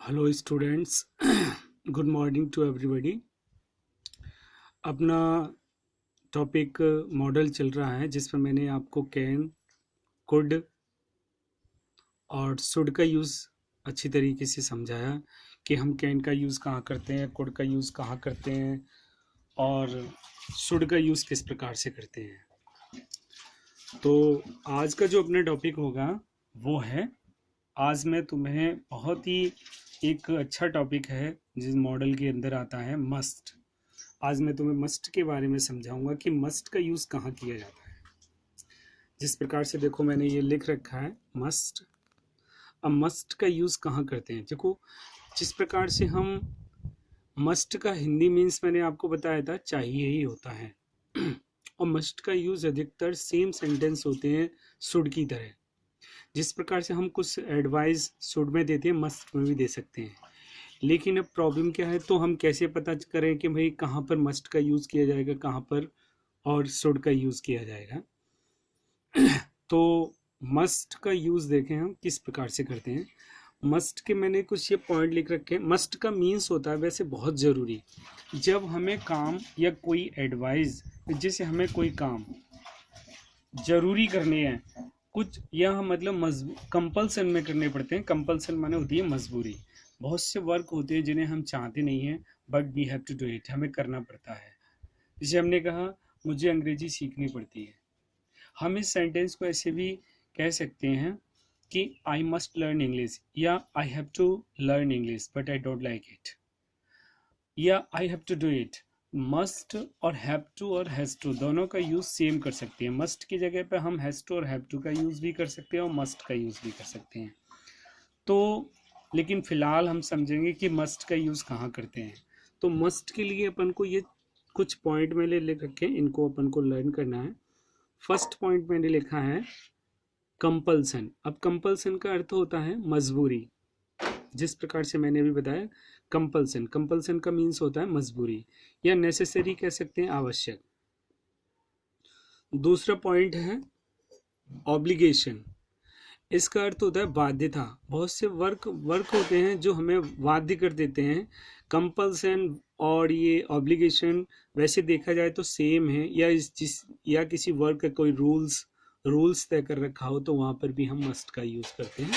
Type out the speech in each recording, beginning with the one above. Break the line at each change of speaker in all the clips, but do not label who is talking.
Hello students, good morning to everybody. अपना topic modal चल रहा है जिसमें मैंने आपको कैन, कुड और शुड का यूज़ अच्छी तरीके से समझाया कि हम कैन का यूज़ कहाँ करते हैं, कुड का यूज़ कहाँ करते हैं और शुड का यूज़ किस प्रकार से करते हैं। तो आज का जो अपना टॉपिक होगा वो है, आज मैं तुम्हें बहुत ही एक अच्छा टॉपिक है जिस मॉडल के अंदर आता है मस्ट। आज मैं तुम्हें मस्ट के बारे में समझाऊंगा कि मस्ट का यूज़ कहाँ किया जाता है। जिस प्रकार से देखो मैंने ये लिख रखा है मस्ट। अब मस्ट का यूज़ कहाँ करते हैं, देखो जिस प्रकार से हम मस्ट का हिंदी मीन्स मैंने आपको बताया था चाहिए ही होता है और मस्ट का यूज़ अधिकतर सेम सेंटेंस होते हैं शुड की तरह। जिस प्रकार से हम कुछ एडवाइस शुड में देते हैं मस्ट में भी दे सकते हैं। लेकिन अब प्रॉब्लम क्या है, तो हम कैसे पता करें कि भाई कहाँ पर मस्ट का यूज़ किया जाएगा, कहाँ पर और शुड का यूज़ किया जाएगा। तो मस्ट का यूज़ देखें हम किस प्रकार से करते हैं। मस्ट के मैंने कुछ ये पॉइंट लिख रखे हैं। मस्ट का मीन्स होता है वैसे बहुत ज़रूरी, जब हमें काम या कोई एडवाइस, जैसे हमें कोई काम ज़रूरी करने हैं कुछ, यह मतलब कंपल्सन में करने पड़ते हैं। कंपल्सन माने होती है मजबूरी। बहुत से वर्क होते हैं जिन्हें हम चाहते नहीं हैं but we have to do it, हमें करना पड़ता है। जैसे हमने कहा मुझे अंग्रेजी सीखनी पड़ती है, हम इस सेंटेंस को ऐसे भी कह सकते हैं कि आई मस्ट लर्न इंग्लिश, या I have to learn English but I don't like it, या I have to do it. Must और हैव टू और हैज़ टू दोनों का यूज़ सेम कर सकते हैं। मस्ट की जगह पे हम हैज़ टू और हैव टू का यूज़ भी कर सकते हैं और मस्ट का यूज़ भी कर सकते हैं। तो लेकिन फ़िलहाल हम समझेंगे कि मस्ट का यूज़ कहाँ करते हैं। तो मस्ट के लिए अपन को ये कुछ पॉइंट मैंने लिख रखे हैं, इनको अपन को लर्न करना है। फर्स्ट पॉइंट मैंने लिखा है कंपल्सन। अब कंपल्सन का अर्थ होता है मजबूरी। जिस प्रकार से मैंने अभी बताया कंपल्सन, कंपल्सन का मीन्स होता है मजबूरी या नेसेसरी कह सकते हैं, आवश्यक। दूसरा पॉइंट है ऑब्लिगेशन। इसका अर्थ होता है बाध्यता। बहुत से वर्क होते हैं जो हमें बाध्य कर देते हैं। कंपल्सन और ये ऑब्लिगेशन वैसे देखा जाए तो सेम है, या किसी वर्क का कोई रूल्स तय कर रखा हो तो वहां पर भी हम मस्ट का यूज करते हैं।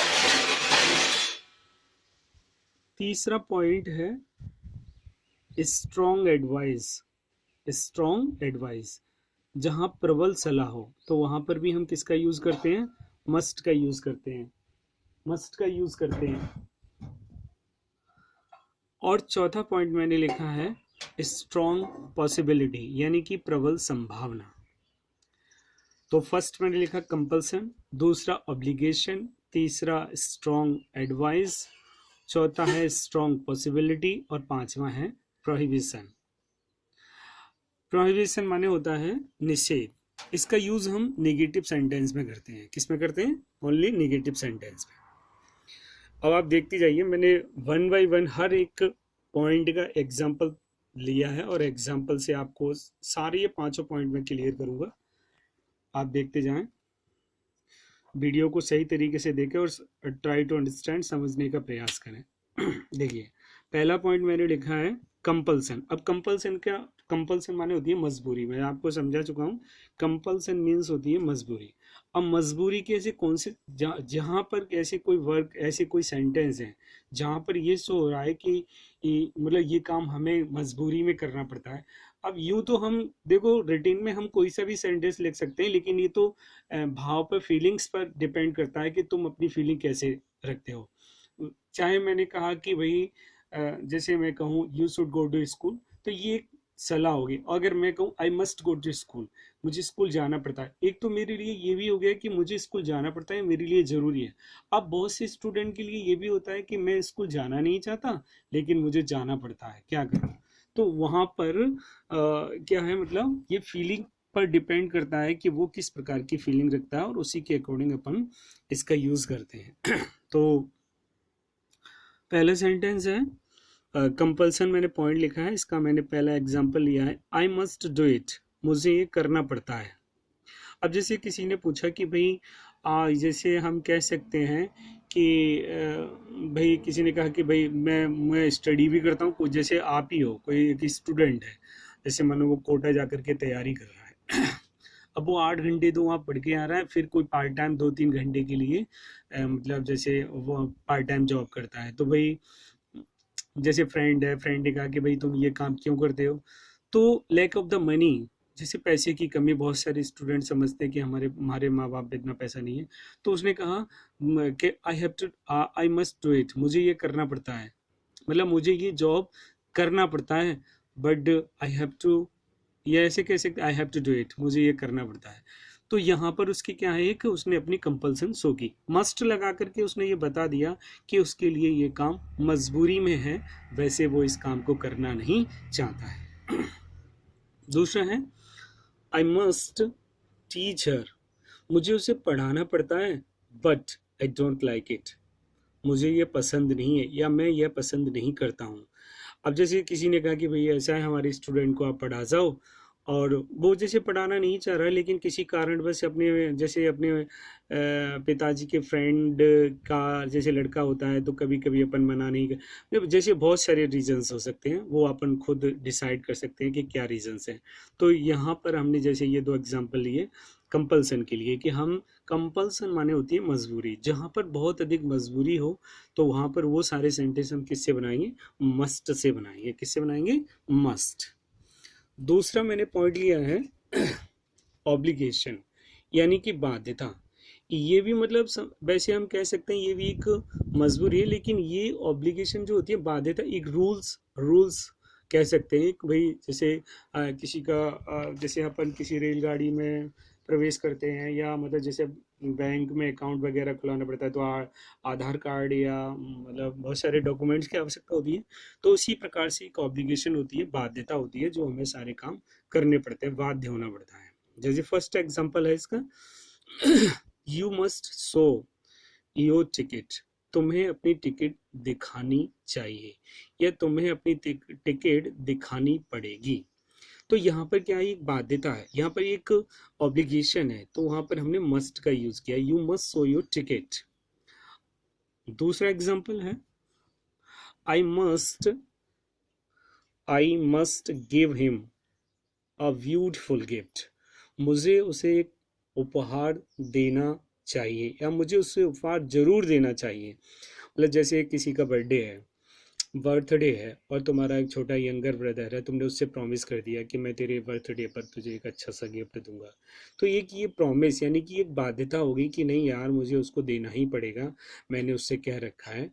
तीसरा पॉइंट है स्ट्रॉन्ग एडवाइस। स्ट्रॉन्ग एडवाइस, जहां प्रबल सलाह हो तो वहां पर भी हम किसका यूज करते हैं, मस्ट का यूज करते हैं, मस्ट का यूज करते हैं। और चौथा पॉइंट मैंने लिखा है स्ट्रॉन्ग पॉसिबिलिटी, यानी कि प्रबल संभावना। तो फर्स्ट मैंने लिखा कंपल्सन, दूसरा ऑब्लिगेशन, तीसरा स्ट्रॉन्ग एडवाइस, चौथा है स्ट्रॉन्ग पॉसिबिलिटी और पांचवा है प्रोहिबिशन। प्रोहिबिशन माने होता है निषेध। इसका यूज हम नेगेटिव सेंटेंस में करते हैं। किस में करते हैं, ओनली नेगेटिव सेंटेंस में। अब आप देखते जाइए, मैंने वन बाय वन हर एक पॉइंट का एग्जांपल लिया है और एग्जांपल से आपको सारे ये पांचों पॉइंट में क्लियर करूंगा। आप देखते जाएं, वीडियो को सही तरीके से देखें और ट्राई टू अंडरस्टैंड, समझने का प्रयास करें। देखिए पहला पॉइंट मैंने लिखा है कंपल्सन। अब कंपल्सन माने होती है मजबूरी। मैं आपको समझा चुका हूँ, कंपल्सन मीन्स होती है मजबूरी। अब मजबूरी के ऐसे कौन से, जहाँ पर ऐसे कोई वर्क, ऐसे कोई सेंटेंस है जहाँ पर ये शो हो रहा है कि मतलब ये काम हमें मजबूरी में करना पड़ता है। अब यूं तो हम देखो रिटिन में हम कोई सा भी सेंटेंस लिख सकते हैं, लेकिन ये तो भाव पर, फीलिंग्स पर डिपेंड करता है कि तुम अपनी फीलिंग कैसे रखते हो। चाहे मैंने कहा कि भाई जैसे मैं कहूँ you should go to school, तो ये एक सलाह होगी। अगर मैं कहूँ I must go to school, मुझे स्कूल जाना पड़ता है, एक तो मेरे लिए ये भी हो गया कि मुझे स्कूल जाना पड़ता है, मेरे लिए ज़रूरी है। अब बहुत से स्टूडेंट के लिए ये भी होता है कि मैं स्कूल जाना नहीं चाहता लेकिन मुझे जाना पड़ता है, क्या करूँ। तो वहाँ पर क्या है, मतलब ये फीलिंग पर डिपेंड करता है कि वो किस प्रकार की फीलिंग रखता है और उसी के अकॉर्डिंग अपन इसका यूज़ करते हैं। तो पहला सेंटेंस है कंपल्सन, मैंने पॉइंट लिखा है, इसका मैंने पहला एग्जांपल लिया है आई मस्ट डू इट, मुझे ये करना पड़ता है। अब जैसे किसी ने पूछा कि भाई जैसे हम कह सकते हैं कि भाई किसी ने कहा कि भाई मैं स्टडी भी करता हूँ, कोई जैसे आप ही हो, कोई एक स्टूडेंट है, जैसे मानो वो कोटा जा करके तैयारी कर रहा है। अब वो 8 घंटे तो वहाँ पढ़ के आ रहा है, फिर कोई पार्ट टाइम 2-3 घंटे के लिए मतलब जैसे वो पार्ट टाइम जॉब करता है, तो भाई जैसे फ्रेंड है, फ्रेंड ने कहा कि भाई तुम ये काम क्यों करते हो, तो लैक ऑफ द मनी, जैसे पैसे की कमी, बहुत सारे स्टूडेंट समझते हैं कि हमारे हमारे माँ बाप पे इतना पैसा नहीं है, तो उसने कहा कि आई मस्ट डू इट, मुझे ये करना पड़ता है, मतलब मुझे ये जॉब करना पड़ता है, बट आई हैव टू, या ऐसे कह सकते I have to do it, मुझे ये करना पड़ता है। तो यहाँ पर उसकी क्या है कि उसने अपनी कंपल्सन शो की, मस्ट लगा करके उसने ये बता दिया कि उसके लिए ये काम मजबूरी में है, वैसे वो इस काम को करना नहीं चाहता है। दूसरा है आई मस्ट टीच हर, मुझे उसे पढ़ाना पड़ता है, but I don't like it, मुझे ये पसंद नहीं है या मैं ये पसंद नहीं करता हूँ। अब जैसे किसी ने कहा कि भई ऐसा है, हमारे स्टूडेंट को आप पढ़ा जाओ, और वो जैसे पढ़ाना नहीं चाह रहा है, लेकिन किसी कारणवश अपने जैसे अपने पिताजी के फ्रेंड का जैसे लड़का होता है, तो कभी कभी अपन मना नहीं कर, मतलब जैसे बहुत सारे रीजंस हो सकते हैं, वो अपन खुद डिसाइड कर सकते हैं कि क्या रीजंस हैं। तो यहाँ पर हमने जैसे ये 2 एग्जांपल लिए कंपल्सन के लिए, कि हम कंपल्सन माने होती है मजबूरी, जहाँ पर बहुत अधिक मजबूरी हो, तो वहाँ पर वो सारे सेंटेंस हम किससे बनाएंगे, मस्ट से बनाएंगे। किससे बनाएंगे, मस्ट। दूसरा मैंने पॉइंट लिया है ऑब्लिगेशन, यानी कि बाध्यता। ये भी मतलब वैसे हम कह सकते हैं ये भी एक मजबूरी है, लेकिन ये ऑब्लिगेशन जो होती है, बाध्यता, एक रूल्स रूल्स कह सकते हैं कि भाई जैसे किसी का जैसे अपन किसी रेलगाड़ी में प्रवेश करते हैं, या मतलब जैसे बैंक में अकाउंट वगैरह खुलाना पड़ता है, तो आधार कार्ड या मतलब बहुत सारे डॉक्यूमेंट्स की आवश्यकता होती है। तो उसी प्रकार से एक ऑब्लिगेशन होती है, बाध्यता होती है, जो हमें सारे काम करने पड़ते हैं, बाध्य होना पड़ता है। जैसे फर्स्ट एग्जांपल है इसका, you must show your ticket, तुम्हें अपनी टिकट दिखानी चाहिए, या तुम्हें अपनी टिकट दिखानी पड़ेगी। तो यहाँ पर क्या है, एक बाध्यता है, यहाँ पर एक ऑब्लिगेशन है, तो वहां पर हमने मस्ट का यूज किया, you must show your ticket. दूसरा एग्जांपल है I must I must give him a beautiful gift, मुझे उसे एक उपहार देना चाहिए, या मुझे उसे उपहार जरूर देना चाहिए। मतलब जैसे किसी का बर्थडे है, और तुम्हारा एक छोटा यंगर ब्रदर है, तुमने उससे प्रॉमिस कर दिया कि मैं तेरे बर्थडे पर तुझे एक अच्छा सा गिफ्ट दूंगा। तो ये प्रॉमिस यानी कि एक बाध्यता होगी कि नहीं यार, मुझे उसको देना ही पड़ेगा, मैंने उससे कह रखा है।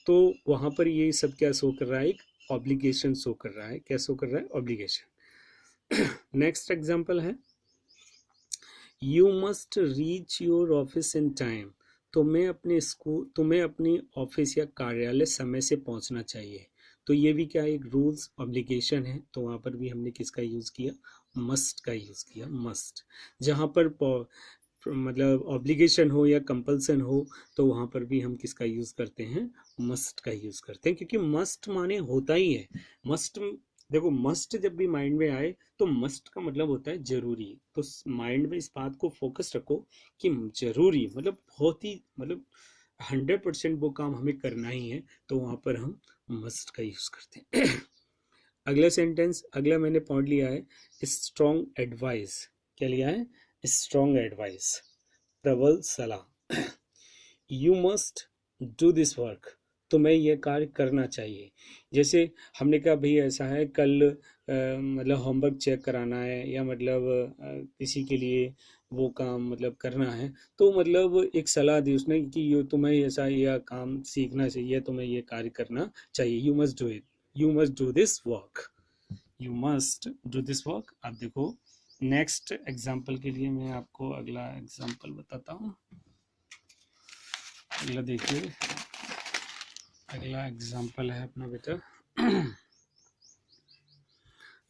तो वहां पर ये सब क्या शो कर रहा है, एक ऑब्लिगेशन शो कर रहा है। क्या शो कर रहा है, ऑब्लिगेशन। नेक्स्ट एग्जाम्पल है you must reach your office in time, तुम्हें अपनी ऑफिस या कार्यालय समय से पहुंचना चाहिए। तो ये भी क्या एक रूल्स ऑब्लिगेशन है, तो वहां पर भी हमने किसका यूज किया, मस्ट का यूज किया, मस्ट। जहां पर मतलब ऑब्लिगेशन हो या कंपल्सन हो, तो वहां पर भी हम किसका यूज करते हैं, मस्ट का यूज करते हैं, क्योंकि मस्ट माने होता ही है। मस्ट, देखो मस्ट जब भी माइंड में आए, तो मस्ट का मतलब होता है जरूरी। तो माइंड में इस बात को फोकस रखो कि जरूरी मतलब बहुत ही मतलब 100% वो काम हमें करना ही है, तो वहां पर हम मस्ट का यूज करते हैं। अगला सेंटेंस, अगला मैंने पॉइंट लिया है स्ट्रॉन्ग एडवाइस। क्या लिया है, स्ट्रॉन्ग एडवाइस, प्रबल सलाह। You must do this work, तुम्हें यह कार्य करना चाहिए। जैसे हमने कहा भाई ऐसा है, कल मतलब होमवर्क चेक कराना है, या मतलब किसी के लिए वो काम मतलब करना है, तो मतलब एक सलाह दी उसने कि ये तुम्हें ऐसा यह काम सीखना चाहिए, तुम्हें ये कार्य करना चाहिए, you must do it, you must do this work, you must do this work. अब देखो नेक्स्ट एग्जाम्पल के लिए मैं आपको अगला एग्जाम्पल बताता हूँ। अगला देखिए, अगला एग्जाम्पल है अपना बेटा,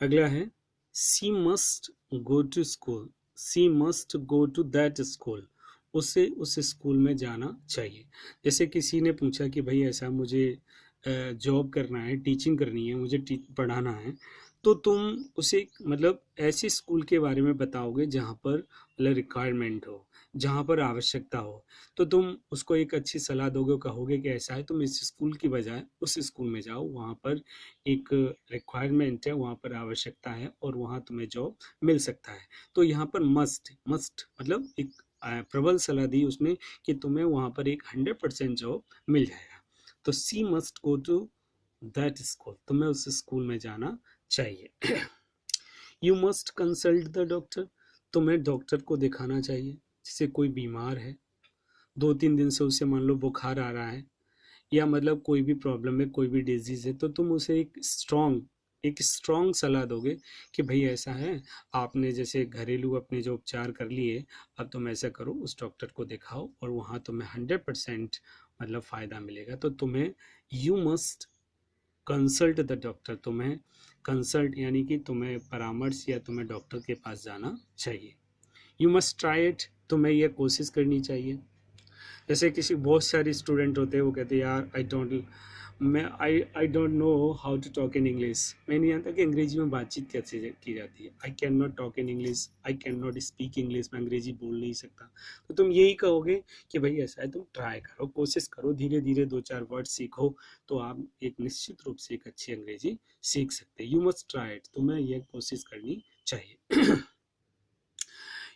अगला है she must go to school, she must go to that school, उसे उस स्कूल में जाना चाहिए। जैसे किसी ने पूछा कि भाई ऐसा मुझे जॉब करना है, टीचिंग करनी है, मुझे पढ़ाना है, तो तुम उसे मतलब ऐसे स्कूल के बारे में बताओगे जहाँ पर मतलब रिक्वायरमेंट हो, जहाँ पर आवश्यकता हो। तो तुम उसको एक अच्छी सलाह दोगे, कहोगे कि ऐसा है, तुम इस स्कूल की बजाय उस स्कूल में जाओ, वहाँ पर एक रिक्वायरमेंट है, वहाँ पर आवश्यकता है और वहाँ तुम्हें जॉब मिल सकता है। तो यहाँ पर मस्ट मस्ट मतलब एक प्रबल सलाह दी उसने कि तुम्हें वहाँ पर एक 100% जॉब मिल जाएगा। तो she must go to that school, तुम्हें उस स्कूल में जाना चाहिए। You must consult the doctor, तुम्हें डॉक्टर को दिखाना चाहिए। जैसे कोई बीमार है, 2-3 दिन से उसे मान लो बुखार आ रहा है, या मतलब कोई भी प्रॉब्लम है, कोई भी डिजीज़ है, तो तुम उसे एक स्ट्रॉन्ग सलाह दोगे कि भाई ऐसा है, आपने जैसे घरेलू अपने जो उपचार कर लिए, अब तुम ऐसा करो, उस डॉक्टर को दिखाओ और वहाँ तुम्हें 100% मतलब फ़ायदा मिलेगा। तो तुम्हें you must consult the doctor, तुम्हें कंसल्ट यानी कि तुम्हें परामर्श या तुम्हें डॉक्टर के पास जाना चाहिए। यू मस्ट ट्राई इट, तुम्हें यह कोशिश करनी चाहिए। जैसे किसी बहुत सारे स्टूडेंट होते हैं, वो कहते हैं यार I don't know how to talk in English, मैं नहीं जानता कि अंग्रेजी में बातचीत कैसे की जाती है। I can not talk in English, I can not speak English, मैं अंग्रेजी बोल नहीं सकता। तो तुम यही कहोगे कि भाई ऐसा है, तुम ट्राई करो, कोशिश करो, धीरे धीरे 2-4 वर्ड सीखो, तो आप एक निश्चित रूप से एक अच्छी अंग्रेजी सीख सकते हैं। यू मस्ट ट्राई इट, तुम्हें यह कोशिश करनी चाहिए।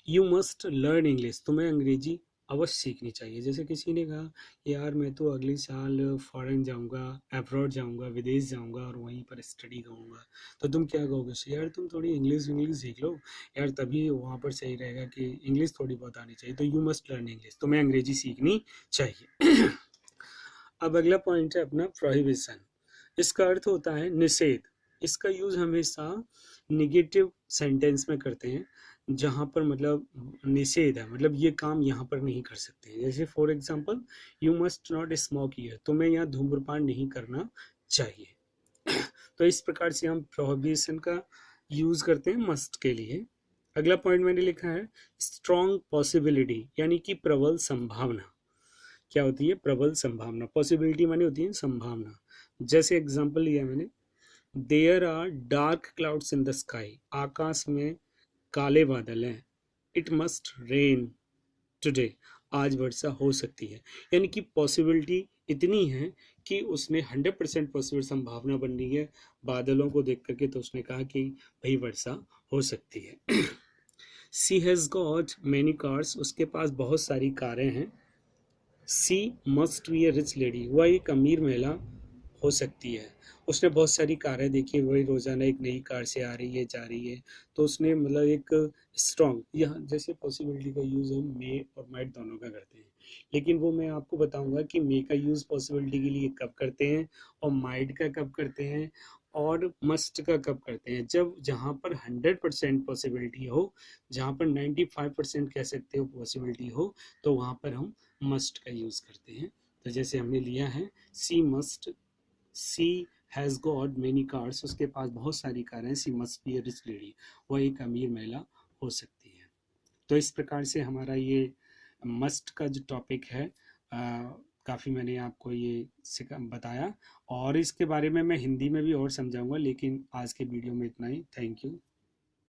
यू मस्ट लर्न इंग्लिश, तुम्हें अंग्रेजी अवश्य सीखनी चाहिए। जैसे किसी ने कहा यार मैं तो अगले साल फॉरेन जाऊंगा, अब्रॉड जाऊंगा, विदेश जाऊंगा और वहीं पर स्टडी करूंगा, तो तुम क्या कहोगे यार तुम थोड़ी इंग्लिश इंग्लिश सीख लो यार, तभी वहाँ पर सही रहेगा कि इंग्लिश थोड़ी बहुत आनी चाहिए। तो यू मस्ट लर्न इंग्लिश, तुम्हें अंग्रेजी सीखनी चाहिए। अब अगला पॉइंट है अपना प्रोहिबिशन। इसका अर्थ होता है निषेध। इसका यूज हमेशा निगेटिव सेंटेंस में करते हैं, जहाँ पर मतलब निषेध है, मतलब ये काम यहाँ पर नहीं कर सकते हैं। जैसे for example, you must not smoke here, तुम्हें यहाँ धूम्रपान नहीं करना चाहिए। तो इस प्रकार से हम प्रोहिबिशन का यूज करते हैं मस्ट के लिए। अगला पॉइंट मैंने लिखा है स्ट्रॉन्ग पॉसिबिलिटी, यानी कि प्रबल संभावना। क्या होती है प्रबल संभावना? पॉसिबिलिटी मानी होती है संभावना। जैसे एग्जांपल लिया मैंने, there are dark clouds in the sky, आकाश में काले बादल हैं। इट मस्ट रेन टुडे, आज वर्षा हो सकती है। यानी कि पॉसिबिलिटी इतनी है कि उसने 100% पॉसिबल संभावना बन रही है बादलों को देख करके, तो उसने कहा कि भाई वर्षा हो सकती है। She has got many cars, उसके पास बहुत सारी कारें हैं। She must be a rich lady, वह एक अमीर महिला हो सकती है। उसने बहुत सारी कारें देखी, वही रोज़ाना एक नई कार से आ रही है, जा रही है, तो उसने मतलब एक स्ट्रॉन्ग, यहाँ जैसे पॉसिबिलिटी का यूज़ हम मे और माइट दोनों का करते हैं, लेकिन वो मैं आपको बताऊंगा कि मे का यूज़ पॉसिबिलिटी के लिए कब करते हैं और माइट का कब करते हैं और मस्ट का कब करते हैं। जब जहाँ पर 100% पॉसिबिलिटी हो, जहाँ पर 95% कह सकते हो पॉसिबिलिटी हो, तो वहाँ पर हम मस्ट का यूज़ करते हैं। तो जैसे हमने लिया है she has got many cars, उसके पास बहुत सारी कारें हैं। She must be a rich lady, वह एक अमीर महिला हो सकती है। तो इस प्रकार से हमारा ये मस्ट का जो टॉपिक है, काफ़ी मैंने आपको ये बताया, और इसके बारे में मैं हिंदी में भी और समझाऊंगा, लेकिन आज के वीडियो में इतना ही। Thank you.